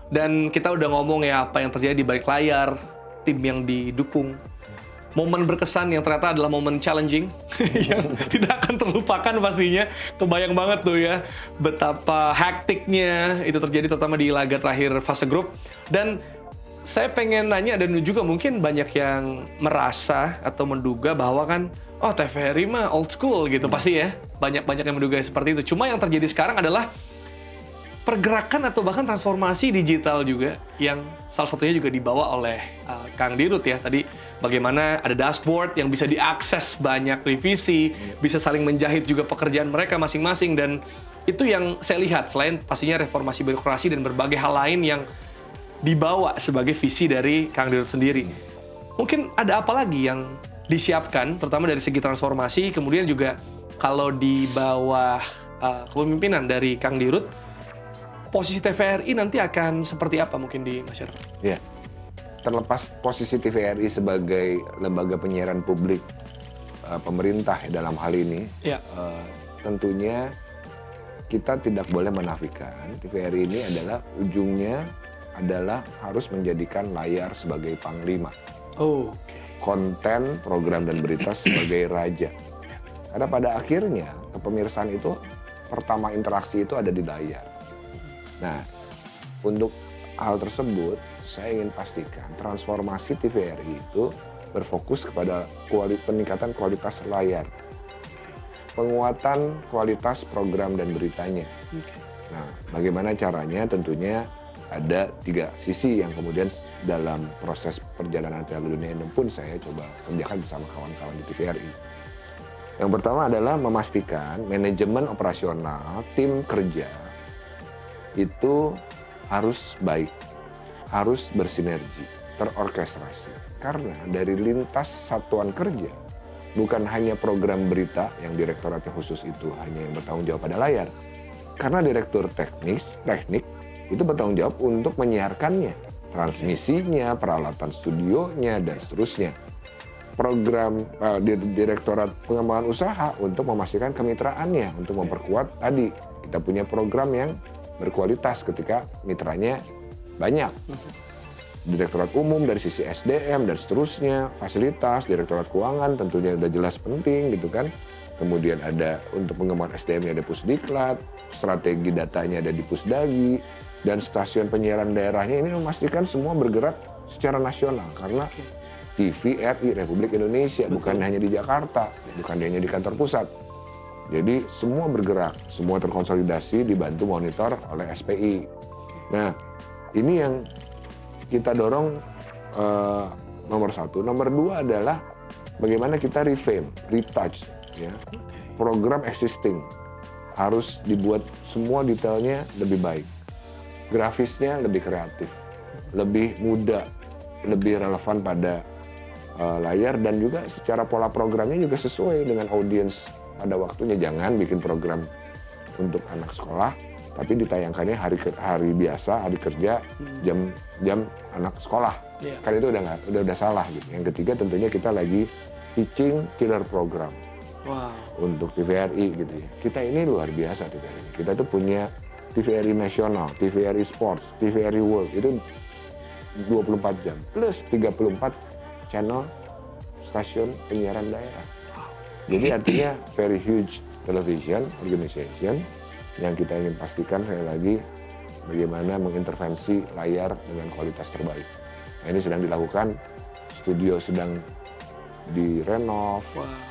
dan kita udah ngomong ya apa yang terjadi di balik layar, tim yang didukung, momen berkesan yang ternyata adalah momen challenging yang tidak akan terlupakan pastinya. Kebayang banget tuh ya betapa hektiknya itu terjadi terutama di laga terakhir fase grup. Dan saya pengen nanya dan juga mungkin banyak yang merasa atau menduga bahwa kan oh TVRI mah old school gitu pasti ya. Banyak yang menduga seperti itu. Cuma yang terjadi sekarang adalah pergerakan atau bahkan transformasi digital juga yang salah satunya juga dibawa oleh Kang Dirut ya. Tadi bagaimana ada dashboard yang bisa diakses banyak divisi, bisa saling menjahit juga pekerjaan mereka masing-masing dan itu yang saya lihat selain pastinya reformasi birokrasi dan berbagai hal lain yang dibawa sebagai visi dari Kang Dirut sendiri. Mungkin ada apa lagi yang disiapkan terutama dari segi transformasi kemudian juga kalau di bawah kepemimpinan dari Kang Dirut posisi TVRI nanti akan seperti apa mungkin di masyarakat? Ya, terlepas posisi TVRI sebagai lembaga penyiaran publik pemerintah dalam hal ini, tentunya kita tidak boleh menafikan TVRI ini adalah ujungnya adalah harus menjadikan layar sebagai panglima. Konten, program, dan berita sebagai raja. Karena pada akhirnya kepemirsaan itu pertama interaksi itu ada di layar. Nah, untuk hal tersebut, saya ingin pastikan transformasi TVRI itu berfokus kepada peningkatan kualitas layar, penguatan kualitas program dan beritanya. Nah, bagaimana caranya? Tentunya ada 3 sisi yang kemudian dalam proses perjalanan Piala Dunia ini pun saya coba kerjakan bersama kawan-kawan di TVRI. Yang pertama adalah memastikan manajemen operasional tim kerja itu harus baik, harus bersinergi, terorkestrasi. Karena dari lintas satuan kerja, bukan hanya program berita yang direktoratnya khusus itu hanya yang bertanggung jawab pada layar. Karena direktur teknik itu bertanggung jawab untuk menyiarkannya, transmisinya, peralatan studionya, dan seterusnya. Program direktorat pengembangan usaha untuk memastikan kemitraannya, untuk memperkuat tadi. Kita punya program yang berkualitas ketika mitranya banyak. Direktorat umum dari sisi SDM dan seterusnya, fasilitas, direktorat keuangan tentunya udah jelas penting gitu kan. Kemudian ada untuk pengembangan SDM-nya ada Pusdiklat, strategi datanya ada di Pusdagi, dan stasiun penyiaran daerahnya ini memastikan semua bergerak secara nasional karena TVRI Republik Indonesia bukan hanya di Jakarta, bukan hanya di kantor pusat. Jadi semua bergerak, semua terkonsolidasi, dibantu monitor oleh SPI. Nah, ini yang kita dorong nomor 1. Nomor 2 adalah bagaimana kita revamp, retouch, ya. Program existing harus dibuat semua detailnya lebih baik, grafisnya lebih kreatif, lebih mudah, lebih relevan pada layar dan juga secara pola programnya juga sesuai dengan audiens. Pada waktunya jangan bikin program untuk anak sekolah tapi ditayangkannya hari biasa, hari kerja, jam anak sekolah. Kan itu udah salah gitu. Yang ketiga tentunya kita lagi pitching killer program untuk TVRI gitu ya. Kita ini luar biasa TVRI. Kita tuh punya TVRI nasional, TVRI Sports, TVRI World itu 24 jam plus 34 channel stasiun penyiaran daerah. Jadi artinya very huge television organization yang kita ingin pastikan sekali lagi bagaimana mengintervensi layar dengan kualitas terbaik. Nah, ini sedang dilakukan, studio sedang direnov,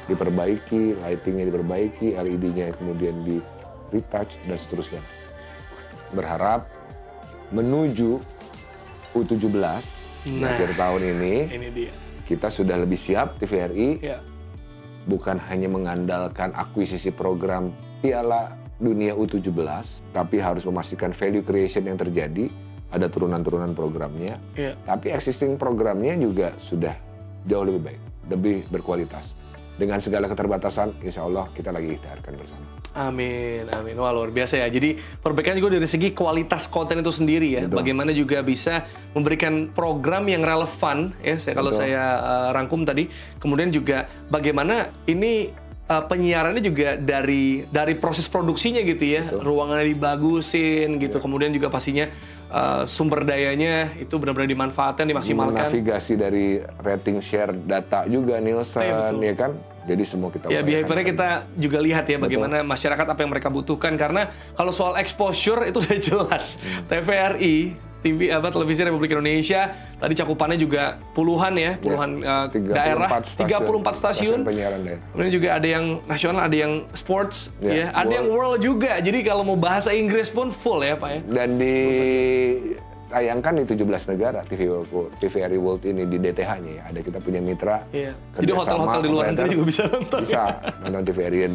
diperbaiki, lightingnya diperbaiki, LED-nya kemudian di retouch dan seterusnya. Berharap menuju U17 akhir tahun ini kita sudah lebih siap TVRI, Ya. bukan hanya mengandalkan akuisisi program Piala Dunia U17, tapi harus memastikan value creation yang terjadi, ada turunan-turunan programnya, Iya. tapi existing programnya juga sudah jauh lebih baik, lebih berkualitas. Dengan segala keterbatasan, insya Allah kita lagi ikhtiarkan bersama. Amin, amin. Wah, luar biasa ya. Jadi perbaikan juga dari segi kualitas konten itu sendiri ya. Betul. Bagaimana juga bisa memberikan program yang relevan ya. Kalau Betul. saya rangkum tadi. Kemudian juga bagaimana ini penyiarannya juga dari proses produksinya gitu ya. Betul. Ruangannya dibagusin gitu. Ya. Kemudian juga pastinya sumber dayanya itu benar-benar dimanfaatkan, dimaksimalkan. Navigasi dari rating share data juga Nielsen, Iya, betul. ya kan? Jadi semua kita Ya, upayakan. behaviornya kita juga lihat ya Betul. bagaimana masyarakat apa yang mereka butuhkan, karena kalau soal exposure itu udah jelas. TVRI, Televisi Republik Indonesia, tadi cakupannya juga puluhan ya, puluhan daerah, 34 stasiun. penyiaran daerah. Kemudian juga ada yang nasional, ada yang sports, Ya, ya, ada yang world juga. Jadi kalau mau bahasa Inggris pun full ya Pak ya. Dan ditayangkan di 17 negara TVRI World ini di DTH-nya ya. Ada kita punya mitra. Iya. Jadi kerjasama hotel-hotel di luar negeri operator juga bisa nonton. Bisa nonton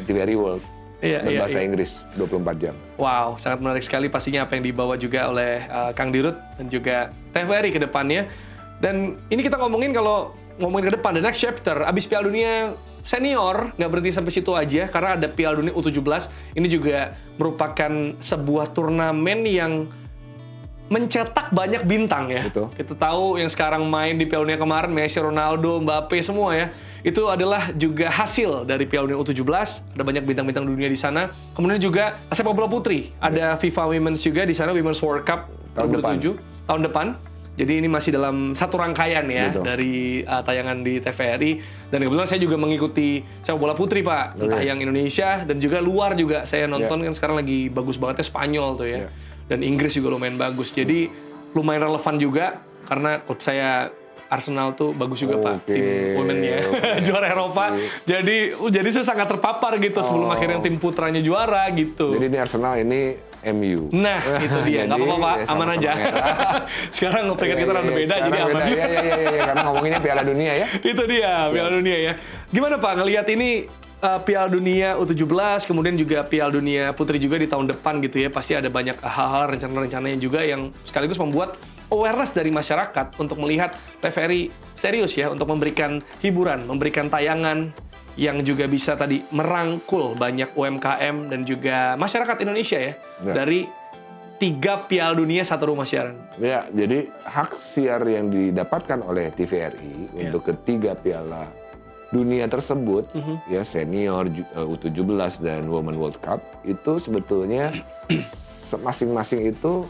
TVRI World. Iya, iya, Berbahasa iya. Inggris 24 jam. Wow, sangat menarik sekali pastinya apa yang dibawa juga oleh Kang Dirut dan juga TVRI ke depannya. Dan ini kita ngomongin ke depan, the next chapter, abis Piala Dunia Senior, nggak berhenti sampai situ aja, karena ada Piala Dunia U17. Ini juga merupakan sebuah turnamen yang mencetak banyak bintang ya. Betul. Kita tahu yang sekarang main di Piala Dunia kemarin, Messi, Ronaldo, Mbappe semua ya. Itu adalah juga hasil dari Piala Dunia U17. Ada banyak bintang-bintang dunia di sana. Kemudian juga sepak bola putri. Ada FIFA Women's juga di sana, Women's World Cup Tahun 2007 tahun depan. Jadi ini masih dalam satu rangkaian ya Betul. dari tayangan di TVRI. Dan kebetulan saya juga mengikuti sepak bola putri Pak, entah Oke. yang Indonesia dan juga luar juga saya nonton kan sekarang lagi bagus banget ya Spanyol tuh ya. Yeah. Dan Inggris juga lumayan bagus. Jadi lumayan relevan juga karena klub saya Arsenal tuh bagus juga Pak, Oke. tim women-nya juara Eropa. Jadi saya sangat terpapar gitu sebelum akhirnya tim putranya juara gitu. Jadi ini Arsenal, ini MU. Nah, itu dia. Nggak Jadi, apa-apa Pak, ya, aman sama-sama aja. merah. Sekarang peringkat kita rada beda, jadi Sekarang aman. beda. Iya, karena ngomonginnya Piala Dunia ya. Itu dia, Piala Dunia ya. Gimana Pak, ngelihat ini Piala Dunia U17, kemudian juga Piala Dunia Putri juga di tahun depan gitu ya. Pasti ada banyak hal-hal, rencana-rencananya juga yang sekaligus membuat awareness dari masyarakat untuk melihat TVRI serius ya, untuk memberikan hiburan, memberikan tayangan yang juga bisa tadi merangkul banyak UMKM dan juga masyarakat Indonesia ya, Ya. dari 3 Piala Dunia 1 rumah siaran. Ya, jadi hak siar yang didapatkan oleh TVRI Ya. untuk ketiga Piala Dunia tersebut, ya senior, U17 dan Women World Cup, itu sebetulnya masing-masing itu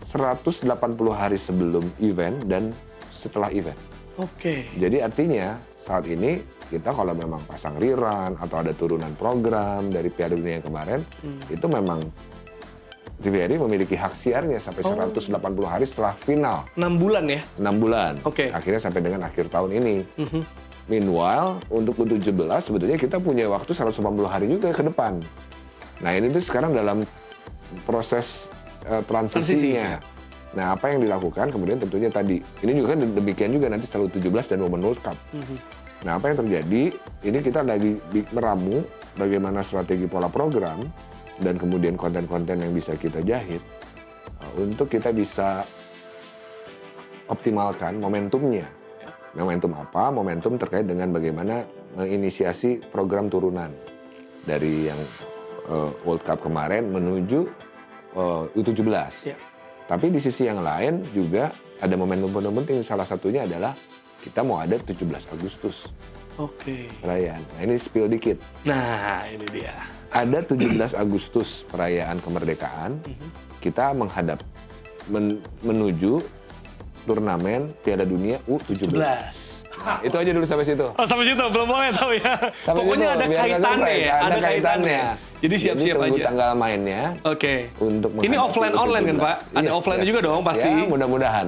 180 hari sebelum event dan setelah event. Oke. Jadi artinya saat ini kita kalau memang pasang rerun atau ada turunan program dari Piala Dunia yang kemarin, itu memang TVRI memiliki hak siarnya sampai 180 hari setelah final. 6 bulan ya? 6 bulan. Oke. Akhirnya sampai dengan akhir tahun ini. Meanwhile, untuk U17 sebetulnya kita punya waktu 180 hari juga ke depan. Nah ini tuh sekarang dalam proses transisinya. Nah apa yang dilakukan kemudian tentunya tadi, ini juga kan demikian juga nanti setelah U17 dan Women World Cup. Nah apa yang terjadi, ini kita lagi meramu bagaimana strategi pola program dan kemudian konten-konten yang bisa kita jahit untuk kita bisa optimalkan momentumnya. Momentum apa? Momentum terkait dengan bagaimana menginisiasi program turunan dari yang World Cup kemarin menuju U17. Ya. Tapi di sisi yang lain juga ada momentum penting. Salah satunya adalah kita mau ada 17 Agustus Oke. perayaan. Nah ini spill dikit. Nah, ini dia. Ada 17 Agustus perayaan kemerdekaan. Kita menghadap menuju turnamen Piala Dunia U17. 17. Itu aja dulu sampai situ. Oh, sampai situ belum boleh tahu ya. Sampai Pokoknya situ, ada biar nggak kaitannya surprise. ya, ada kaitannya. Jadi siap-siap tunggu aja. tanggal mainnya Oke. untuk Ini menghadapi offline online kan, U17. Pak? Ada offline-nya juga dong, pasti. Ya, mudah-mudahan.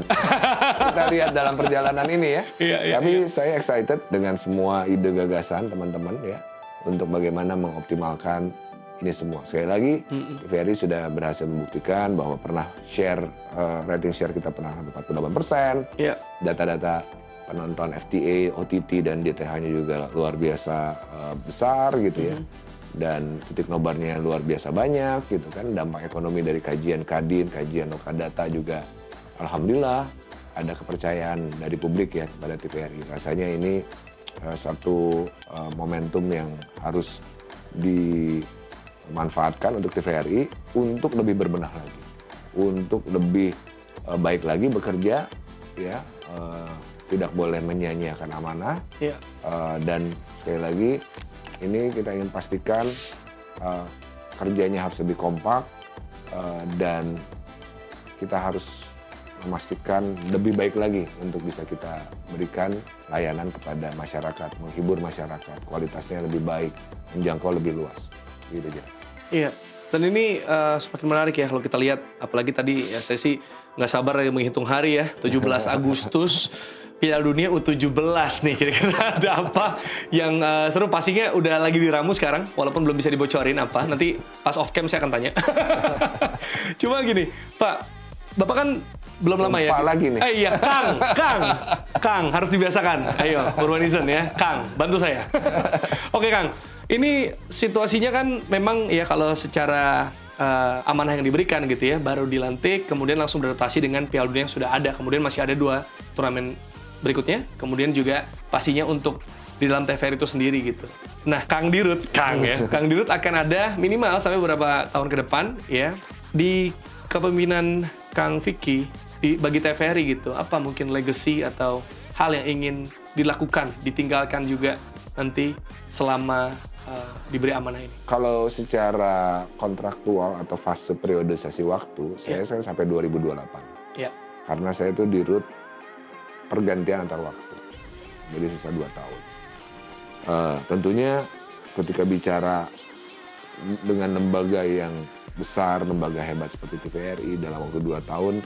Kita lihat dalam perjalanan ini ya. Iya, iya, Tapi saya excited dengan semua ide gagasan teman-teman ya untuk bagaimana mengoptimalkan ini semua. Sekali lagi, TVRI sudah berhasil membuktikan bahwa pernah share rating share kita pernah 48%. Iya. Data-data penonton FTA, OTT dan DTH-nya juga luar biasa besar gitu ya. Dan titik nobarnya luar biasa banyak gitu kan. Dampak ekonomi dari kajian Kadin, kajian Lokadata juga alhamdulillah ada kepercayaan dari publik ya kepada TVRI. Rasanya ini satu momentum yang harus dimanfaatkan untuk TVRI untuk lebih berbenah lagi, untuk lebih baik lagi bekerja ya. Tidak boleh menyia-nyiakan amanah. Dan sekali lagi ini kita ingin pastikan kerjanya harus lebih kompak dan kita harus memastikan lebih baik lagi untuk bisa kita berikan layanan kepada masyarakat, menghibur masyarakat, kualitasnya lebih baik, menjangkau lebih luas. Gitu aja. Iya. Dan ini semakin menarik ya kalau kita lihat, apalagi tadi ya saya sih nggak sabar ya menghitung hari ya, 17 Agustus Piala Dunia U17 nih, kira-kira ada apa yang seru? Pastinya udah lagi diramu sekarang, walaupun belum bisa dibocorin apa. Nanti pas off cam saya akan tanya. Cuma gini, Pak, Bapak kan belum lama ya? Pak lagi nih. Iya, Kang, harus dibiasakan. Ayo, Urbanizen ya, Kang, bantu saya. Oke, Kang. Ini situasinya kan memang ya kalau secara amanah yang diberikan gitu ya, baru dilantik, kemudian langsung beradaptasi dengan Piala Dunia yang sudah ada, kemudian masih ada 2 turnamen berikutnya, kemudian juga pastinya untuk di dalam TVRI itu sendiri gitu. Nah, Kang Dirut akan ada minimal sampai beberapa tahun ke depan ya di kepemimpinan Kang Vicky bagi TVRI gitu. Apa mungkin legacy atau hal yang ingin dilakukan, ditinggalkan juga nanti selama diberi amanah ini? Kalau secara kontraktual atau fase periodisasi waktu, saya sampai 2028. Ya. Karena saya itu dirut pergantian antar waktu, jadi sisa 2 tahun. Tentunya ketika bicara dengan lembaga yang besar, lembaga hebat seperti TVRI dalam waktu 2 tahun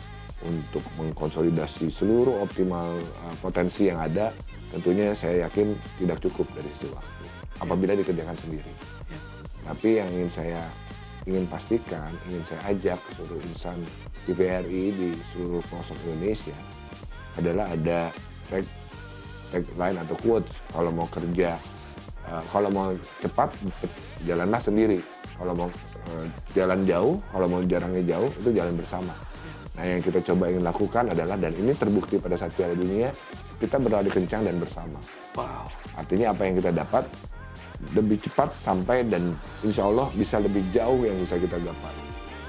untuk mengkonsolidasi seluruh optimal potensi yang ada, tentunya saya yakin tidak cukup dari sisi waktu apabila dikerjakan sendiri. Tapi yang ingin pastikan, ingin saya ajak ke seluruh insan TVRI di seluruh pelosok Indonesia adalah ada tagline atau quotes, kalau mau kerja, kalau mau cepat jalanlah sendiri, kalau mau jalan jauh, kalau mau jaraknya jauh itu jalan bersama. Nah, yang kita coba ingin lakukan adalah, dan ini terbukti pada saat Piala Dunia, kita berlari kencang dan bersama. Wow. Artinya apa yang kita dapat lebih cepat sampai dan insya Allah bisa lebih jauh yang bisa kita gapai.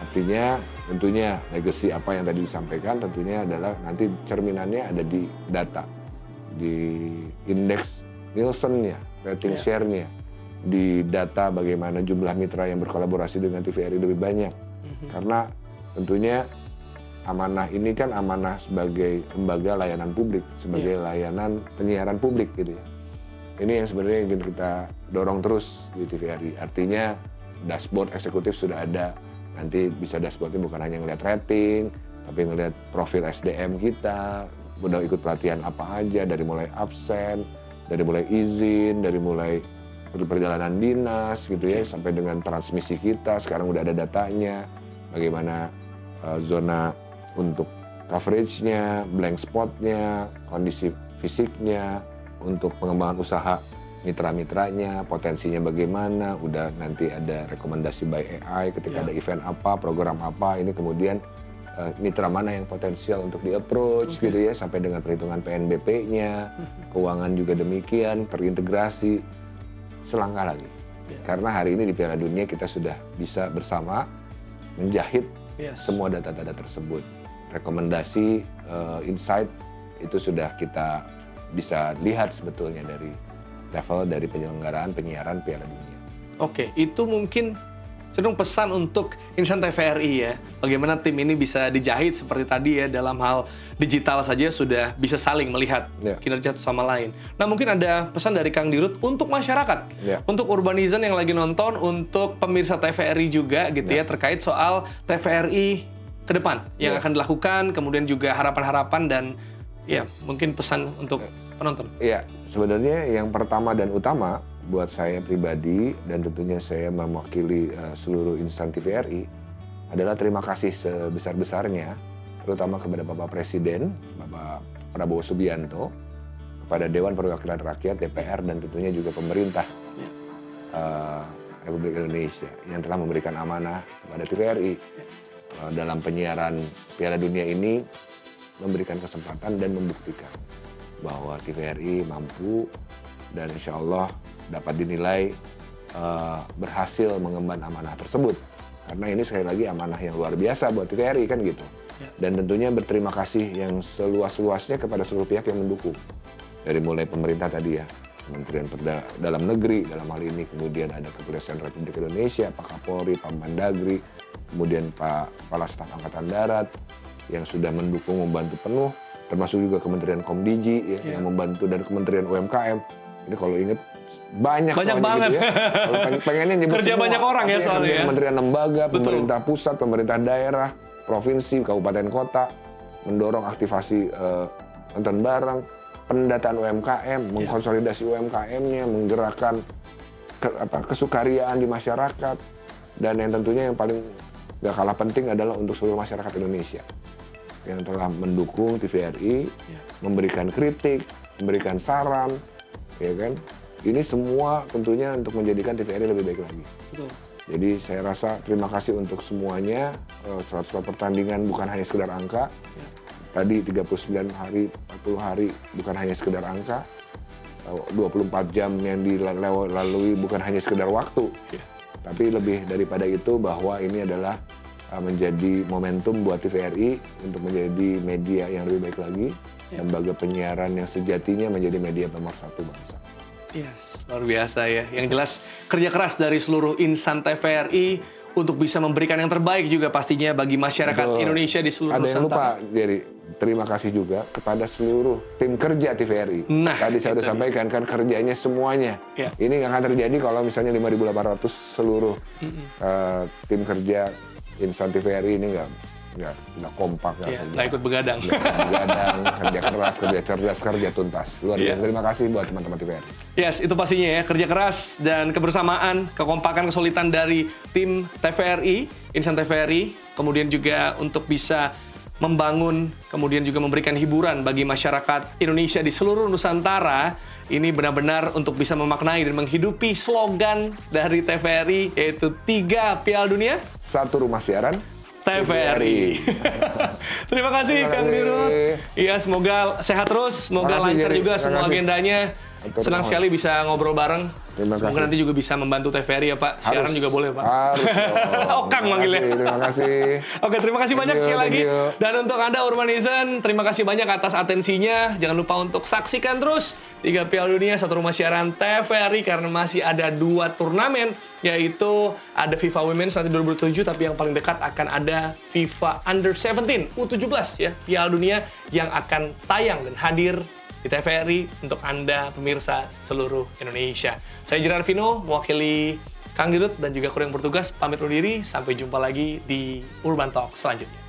Artinya tentunya legacy apa yang tadi disampaikan tentunya adalah nanti cerminannya ada di data, di indeks Nielsen-nya, rating share-nya, di data bagaimana jumlah mitra yang berkolaborasi dengan TVRI lebih banyak. Karena tentunya amanah ini kan amanah sebagai lembaga layanan publik, sebagai layanan penyiaran publik gitu ya. Ini yang sebenarnya ingin kita dorong terus di TVRI. Artinya dashboard eksekutif sudah ada. Nanti bisa dashboardnya bukan hanya ngelihat rating, tapi ngelihat profil SDM kita, udah ikut pelatihan apa aja, dari mulai absen, dari mulai izin, dari mulai perjalanan dinas gitu ya, sampai dengan transmisi kita, sekarang udah ada datanya, bagaimana zona untuk coverage-nya, blank spot-nya, kondisi fisiknya, untuk pengembangan usaha mitra-mitranya, potensinya bagaimana, udah nanti ada rekomendasi by AI ketika ada event apa, program apa, ini kemudian mitra mana yang potensial untuk di-approach gitu ya, sampai dengan perhitungan PNBP-nya, keuangan juga demikian, terintegrasi, selangkah lagi. Karena hari ini di Piala Dunia kita sudah bisa bersama menjahit semua data-data tersebut. Rekomendasi, insight, itu sudah kita bisa lihat sebetulnya dari level dari penyelenggaraan penyiaran Piala Dunia. Oke, itu mungkin cenderung pesan untuk insan TVRI ya. Bagaimana tim ini bisa dijahit seperti tadi ya, dalam hal digital saja sudah bisa saling melihat kinerja satu sama lain. Nah, mungkin ada pesan dari Kang Dirut untuk masyarakat, untuk Urbanizen yang lagi nonton, untuk pemirsa TVRI juga gitu ya, terkait soal TVRI ke depan yang akan dilakukan, kemudian juga harapan-harapan dan ya mungkin pesan untuk penonton. Iya, sebenarnya yang pertama dan utama buat saya pribadi dan tentunya saya mewakili seluruh insan TVRI adalah terima kasih sebesar-besarnya terutama kepada Bapak Presiden, Bapak Prabowo Subianto, kepada Dewan Perwakilan Rakyat (DPR) dan tentunya juga pemerintah Republik Indonesia yang telah memberikan amanah kepada TVRI dalam penyiaran Piala Dunia ini, memberikan kesempatan dan membuktikan bahwa TVRI mampu dan insya Allah dapat dinilai berhasil mengemban amanah tersebut. Karena ini sekali lagi amanah yang luar biasa buat TVRI kan gitu. Dan tentunya berterima kasih yang seluas-luasnya kepada seluruh pihak yang mendukung. Dari mulai pemerintah tadi ya, Kementerian Dalam Negeri dalam hal ini, kemudian ada Kepolisian Republik Indonesia, Pak Kapolri, Pak Mendagri, kemudian Pak Kepala Staf Angkatan Darat yang sudah mendukung membantu penuh, termasuk juga Kementerian Komdiji yang membantu, dan Kementerian UMKM. Ini kalau ingat banyak banget gitu ya. Kalau pengennya nyebut kerja semua, banyak orang ya soalnya. Kementerian lembaga, pemerintah pusat, pemerintah daerah, provinsi, kabupaten kota, mendorong aktivasi nonton bareng, pendataan UMKM, mengkonsolidasi UMKM-nya, menggerakkan kesukariaan di masyarakat, dan yang tentunya yang paling gak kalah penting adalah untuk seluruh masyarakat Indonesia yang telah mendukung TVRI, memberikan kritik, memberikan saran, ya kan? Ini semua tentunya untuk menjadikan TVRI lebih baik lagi. Betul. Jadi saya rasa terima kasih untuk semuanya. 100 pertandingan bukan hanya sekedar angka. Tadi 39 hari, 40 hari bukan hanya sekedar angka. 24 jam yang dilalui bukan hanya sekedar waktu. Tapi lebih daripada itu bahwa ini adalah menjadi momentum buat TVRI untuk menjadi media yang lebih baik lagi. Lembaga penyiaran yang sejatinya menjadi media nomor 1 bangsa. Yes, luar biasa ya. Yang jelas kerja keras dari seluruh insan TVRI untuk bisa memberikan yang terbaik juga pastinya bagi masyarakat Indonesia di seluruh Nusantara. Ada yang lupa, jadi terima kasih juga kepada seluruh tim kerja TVRI. Nah, tadi saya sudah sampaikan kan kerjanya semuanya. Ini nggak akan terjadi kalau misalnya 5.800 seluruh tim kerja insan TVRI ini nggak kompak, nggak ikut begadang. Begadang, kerja keras, kerja cerdas, kerja tuntas. Luar biasa. Terima kasih buat teman-teman TVRI. Yes, itu pastinya ya, kerja keras dan kebersamaan, kekompakan, kesulitan dari tim TVRI, insan TVRI, kemudian juga untuk bisa membangun, kemudian juga memberikan hiburan bagi masyarakat Indonesia di seluruh Nusantara. Ini benar-benar untuk bisa memaknai dan menghidupi slogan dari TVRI, yaitu 3 Piala Dunia, 1 rumah siaran TVRI. Terima kasih Kang Dirut. Iya, semoga sehat terus, semoga lancar juga semua agendanya. Senang sekali bisa ngobrol bareng. Semoga nanti juga bisa membantu TVRI ya Pak. Siaran juga boleh Pak. Harus. Oh, Kang manggilnya. Terima kasih. Oke, terima kasih banyak sekali lagi. Dan untuk Anda Urbanizen, terima kasih banyak atas atensinya. Jangan lupa untuk saksikan terus 3 Piala Dunia, 1 rumah siaran TVRI, karena masih ada 2 turnamen, yaitu ada FIFA Women's nanti 2007, tapi yang paling dekat akan ada FIFA Under 17 U17 ya, Piala Dunia yang akan tayang dan hadir di TVRI untuk Anda pemirsa seluruh Indonesia. Saya Jerry Arvino, mewakili Kang Dirut dan juga kru yang bertugas, pamit undur diri. Sampai jumpa lagi di Urban Talk selanjutnya.